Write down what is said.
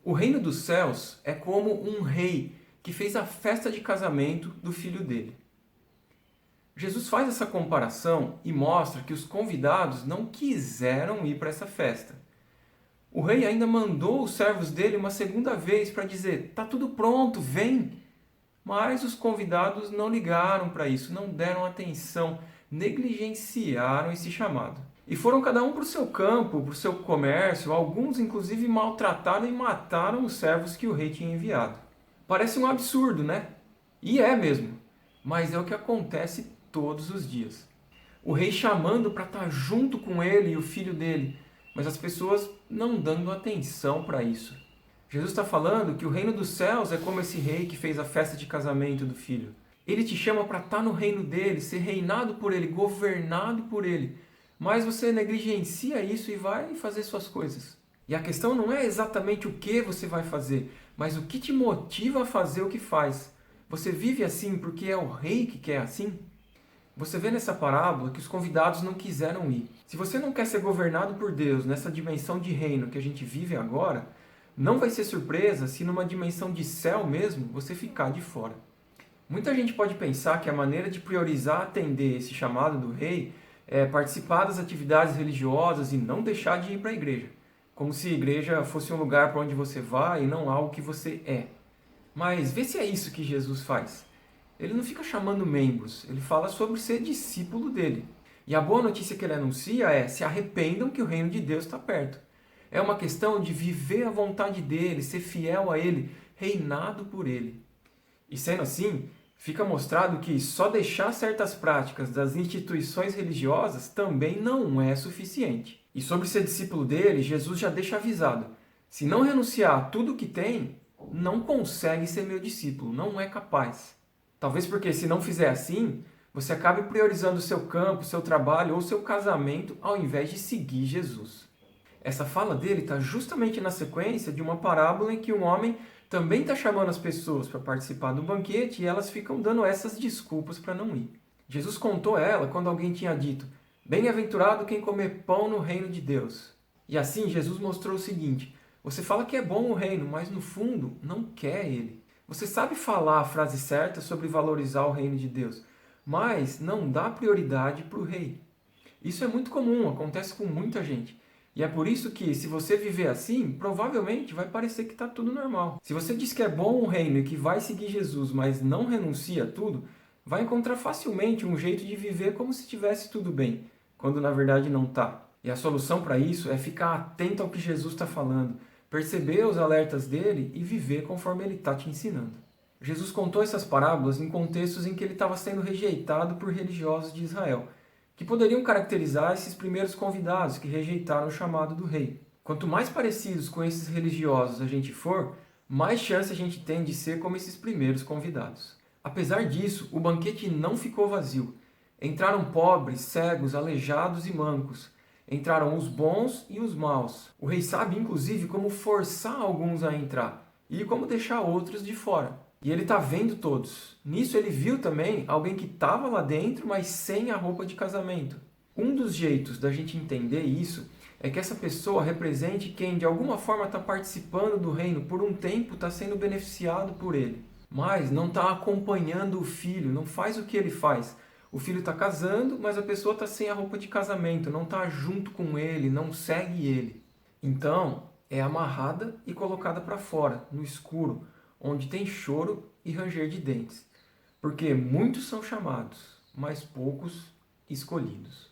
O reino dos céus é como um rei que fez a festa de casamento do filho dele. Jesus faz essa comparação e mostra que os convidados não quiseram ir para essa festa. O rei ainda mandou os servos dele uma segunda vez para dizer: "Tá tudo pronto, vem". Mas os convidados não ligaram para isso, não deram atenção, negligenciaram esse chamado. E foram cada um para o seu campo, para o seu comércio, alguns inclusive maltrataram e mataram os servos que o rei tinha enviado. Parece um absurdo, né? E é mesmo, mas é o que acontece todos os dias. O rei chamando para estar junto com ele e o filho dele, mas as pessoas não dando atenção para isso. Jesus está falando que o reino dos céus é como esse rei que fez a festa de casamento do filho. Ele te chama para estar no reino dele, ser reinado por ele, governado por ele. Mas você negligencia isso e vai fazer suas coisas. E a questão não é exatamente o que você vai fazer, mas o que te motiva a fazer o que faz. Você vive assim porque é o rei que quer assim? Você vê nessa parábola que os convidados não quiseram ir. Se você não quer ser governado por Deus nessa dimensão de reino que a gente vive agora, não vai ser surpresa se numa dimensão de céu mesmo você ficar de fora. Muita gente pode pensar que a maneira de priorizar atender esse chamado do rei é participar das atividades religiosas e não deixar de ir para a igreja. Como se a igreja fosse um lugar para onde você vai e não algo que você é. Mas vê se é isso que Jesus faz. Ele não fica chamando membros, ele fala sobre ser discípulo dele. E a boa notícia que ele anuncia é: se arrependam que o reino de Deus está perto. É uma questão de viver a vontade dele, ser fiel a ele, reinado por ele. E sendo assim, fica mostrado que só deixar certas práticas das instituições religiosas também não é suficiente. E sobre ser discípulo dele, Jesus já deixa avisado: se não renunciar a tudo que tem, não consegue ser meu discípulo, não é capaz. Talvez porque se não fizer assim, você acabe priorizando o seu campo, o seu trabalho ou o seu casamento ao invés de seguir Jesus. Essa fala dele está justamente na sequência de uma parábola em que um homem também está chamando as pessoas para participar do banquete e elas ficam dando essas desculpas para não ir. Jesus contou ela quando alguém tinha dito: "Bem-aventurado quem comer pão no reino de Deus". E assim Jesus mostrou o seguinte: você fala que é bom o reino, mas no fundo não quer ele. Você sabe falar a frase certa sobre valorizar o reino de Deus, mas não dá prioridade para o rei. Isso é muito comum, acontece com muita gente. E é por isso que, se você viver assim, provavelmente vai parecer que está tudo normal. Se você diz que é bom o reino e que vai seguir Jesus, mas não renuncia a tudo, vai encontrar facilmente um jeito de viver como se tivesse tudo bem, quando na verdade não está. E a solução para isso é ficar atento ao que Jesus está falando, perceber os alertas dele e viver conforme ele está te ensinando. Jesus contou essas parábolas em contextos em que ele estava sendo rejeitado por religiosos de Israel, que poderiam caracterizar esses primeiros convidados que rejeitaram o chamado do rei. Quanto mais parecidos com esses religiosos a gente for, mais chance a gente tem de ser como esses primeiros convidados. Apesar disso, o banquete não ficou vazio. Entraram pobres, cegos, aleijados e mancos. Entraram os bons e os maus. O rei sabe, inclusive, como forçar alguns a entrar e como deixar outros de fora. E ele está vendo todos. Nisso ele viu também alguém que estava lá dentro, mas sem a roupa de casamento. Um dos jeitos da gente entender isso é que essa pessoa represente quem de alguma forma está participando do reino, por um tempo está sendo beneficiado por ele, mas não está acompanhando o filho, não faz o que ele faz. O filho está casando, mas a pessoa está sem a roupa de casamento, não está junto com ele, não segue ele. Então, é amarrada e colocada para fora, no escuro, onde tem choro e ranger de dentes. Porque muitos são chamados, mas poucos escolhidos.